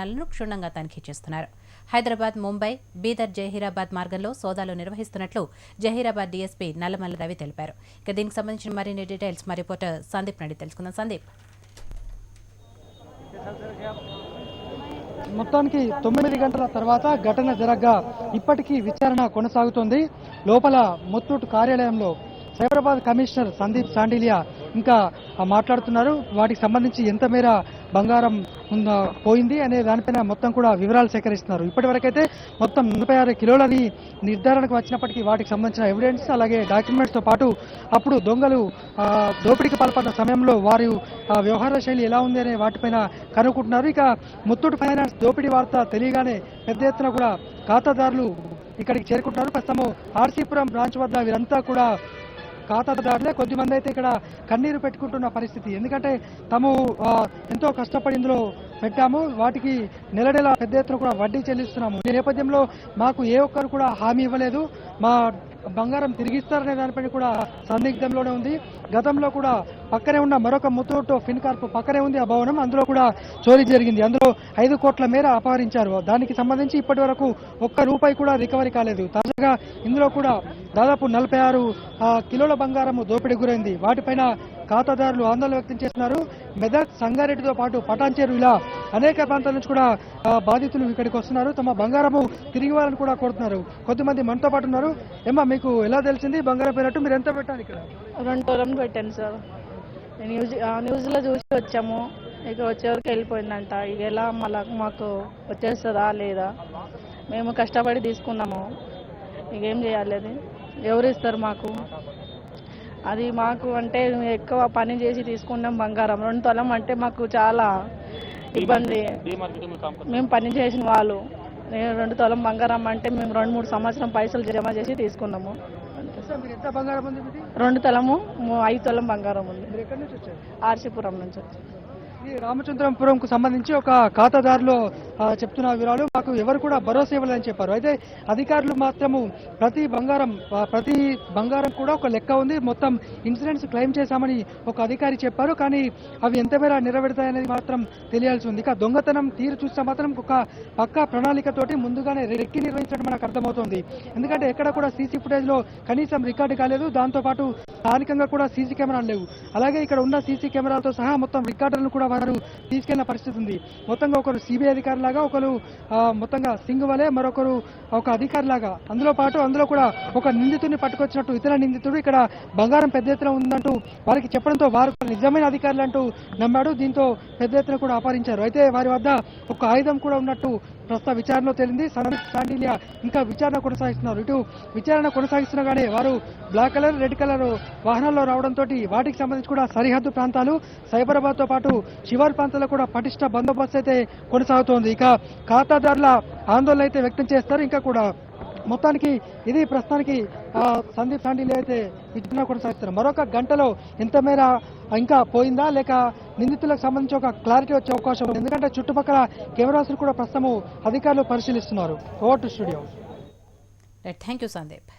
వాహనాలను క్షుణ్ణంగా తనిఖీ చేస్తున్నారు. హైదరాబాద్, ముంబై, బీదర్, జహీరాబాద్ మార్గంలో సోదాలు నిర్వహిస్తున్నట్లు జహీరాబాద్ డీఎస్పీ నల్లమల్ల రవి తెలిపారు. ఇక దీనికి సంబంధించిన మరిన్ని డీటెయిల్స్ మా రిపోర్టర్ సందీప్ నడి తెలుసుకుందాం. సందీప్, మొత్తానికి 9 గంటల తర్వాత ఘటన జరగ్గా ఇప్పటికీ విచారణ కొనసాగుతోంది. లోపల ముత్తూట్ కార్యాలయంలో సైబరాబాద్ కమిషనర్ సందీప్ సాండిలియా ఇంకా మాట్లాడుతున్నారు. వాటికి సంబంధించి ఎంత మేర బంగారం పోయింది అనే దానిపైన మొత్తం కూడా వివరాలు సేకరిస్తున్నారు. ఇప్పటి వరకైతే మొత్తం 46 కిలోలని నిర్ధారణకు వచ్చినప్పటికీ వాటికి సంబంధించిన ఎవిడెన్స్ అలాగే డాక్యుమెంట్స్తో పాటు అప్పుడు దొంగలు దోపిడీకి పాల్పడిన సమయంలో వారి వ్యవహార శైలి ఎలా ఉంది అనే వాటిపైన కనుక్కుంటున్నారు. ఇక ముత్తూట్ ఫైనాన్స్ దోపిడీ వార్త తెలియగానే పెద్ద ఎత్తున కూడా ఖాతాదారులు ఇక్కడికి చేరుకుంటున్నారు. ప్రస్తుతం ఆర్సీపురం బ్రాంచ్ వద్ద వీరంతా కూడా ఖాతాదారులే. కొద్దిమంది అయితే ఇక్కడ కన్నీరు పెట్టుకుంటున్న పరిస్థితి. ఎందుకంటే తాము ఎంతో కష్టపడి ఇందులో పెట్టాము, వాటికి నెల పెద్ద ఎత్తున కూడా వడ్డీ చెల్లిస్తున్నాము. ఈ నేపథ్యంలో మాకు ఏ ఒక్కరు కూడా హామీ ఇవ్వలేదు, మా బంగారం తిరిగిస్తారనే దానిపైన కూడా సందిగ్ధంలోనే ఉంది. గతంలో కూడా పక్కనే ఉన్న మరొక ముత్తూట్ ఫిన్కార్ప్ పక్కనే ఉంది ఆ భవనం, అందులో కూడా చోరీ జరిగింది. అందులో 5 కోట్ల మేర అపహరించారు. దానికి సంబంధించి ఇప్పటి వరకు ₹1 కూడా రికవరీ కాలేదు. తాజాగా ఇందులో కూడా దాదాపు 46 కిలోల బంగారం దోపిడీ గురైంది. వాటిపైన ఖాతాదారులు ఆందోళన వ్యక్తం చేస్తున్నారు. మెదక్, సంగారెడ్డితో పాటు పటాన్చేరు ఇలా అనేక ప్రాంతాల నుంచి కూడా బాధితులు ఇక్కడికి వస్తున్నారు. తమ బంగారము తిరిగి ఇవ్వాలని కూడా కోరుతున్నారు. కొద్దిమంది మనతో పాటు ఉన్నారు. ఏమా, మీకు ఎలా తెలిసింది బంగారం పోయినట్టు? మీరు ఎంత పెట్టారు ఇక్కడ? 2 తులం పెట్టాను సార్. న్యూస్లో చూసి వచ్చాము. ఇక వచ్చేవరకు వెళ్ళిపోయిందంట. ఇక ఎలా మళ్ళా మాకు వచ్చేస్తుందా లేదా? మేము కష్టపడి తీసుకున్నాము, ఇక ఏం చేయాలి? అది ఎవరు ఇస్తారు మాకు? అది మాకు అంటే ఎక్కువ పని చేసి తీసుకున్నాం బంగారం. 2 తులం అంటే మాకు చాలా ఇబ్బంది. మేము పని చేసిన వాళ్ళు 2 తులం బంగారం అంటే మేము 2-3 సంవత్సరం పైసలు జమ చేసి తీసుకున్నాము. 2 తులము 5 తులం బంగారం ఉంది. ఆర్సీపురం నుంచి వచ్చి రామచంద్రపురంకు సంబంధించి ఒక ఖాతాదారులు చెప్తున్న వివరాలు మాకు ఎవరు కూడా భరోసా ఇవ్వాలని చెప్పారు. అయితే అధికారులు మాత్రము ప్రతి బంగారం కూడా ఒక లెక్క ఉంది, మొత్తం ఇన్సూరెన్స్ క్లెయిమ్ చేశామని ఒక అధికారి చెప్పారు. కానీ అవి ఎంత మేర నెరవేరుతాయనేది మాత్రం తెలియాల్సి ఉంది. ఇక దొంగతనం తీరు చూస్తే మాత్రం ఒక పక్కా ప్రణాళికతోటి ముందుగానే రెక్కి నిర్వహించడం మనకు అర్థమవుతోంది. ఎందుకంటే ఎక్కడ కూడా సీసీ ఫుటేజ్ లో కనీసం రికార్డు కాలేదు. దాంతోపాటు స్థానికంగా కూడా సీసీ కెమెరాలు లేవు. అలాగే ఇక్కడ ఉన్న సీసీ కెమెరాలతో సహా మొత్తం రికార్డులను కూడా వారు తీసుకెళ్లిన పరిస్థితి ఉంది. మొత్తంగా ఒకరు సిబిఐ అధికారి లాగా, ఒకరు మొత్తంగా సింగ్ వలే, మరొకరు ఒక అధికారి లాగా, అందులో కూడా ఒక నిందితుడిని పట్టుకొచ్చినట్టు ఇతర నిందితుడు ఇక్కడ బంగారం పెద్ద ఎత్తున ఉందంటూ వారికి చెప్పడంతో వారు నిజమైన అధికారులు అంటూ నమ్మాడు. దీంతో పెద్ద ఎత్తున కూడా అపహరించారు. అయితే వారి వద్ద ఒక ఆయుధం కూడా ఉన్నట్టు ప్రస్తుత విచారణలో తేలింది. సాండిలియా ఇంకా విచారణ కొనసాగిస్తున్నారు. ఇటు విచారణ కొనసాగిస్తుండగానే వారు బ్లాక్ కలర్, రెడ్ కలర్ వాహనాల్లో రావడంతో వాటికి సంబంధించి కూడా సరిహద్దు ప్రాంతాలు, సైబరాబాద్ తో పాటు శివారు ప్రాంతాల్లో కూడా పటిష్ట బందోబస్తు అయితే కొనసాగుతోంది. ఇక ఖాతాదారుల ఆందోళన అయితే వ్యక్తం చేస్తారు. ఇంకా కూడా మొత్తానికి ఇది ప్రస్తుతానికి సందీప్ సాండిలియా అయితే విచారణ కొనసాగిస్తున్నారు. మరొక గంటలో ఎంత మేర ఇంకా పోయిందా లేక నిందితులకు సంబంధించి ఒక క్లారిటీ వచ్చే అవకాశం ఉంది. ఎందుకంటే చుట్టుపక్కల కెమెరాస్ కూడా ప్రస్తుతం అధికారులు పరిశీలిస్తున్నారు. Over to studio. Thank you Sandeep.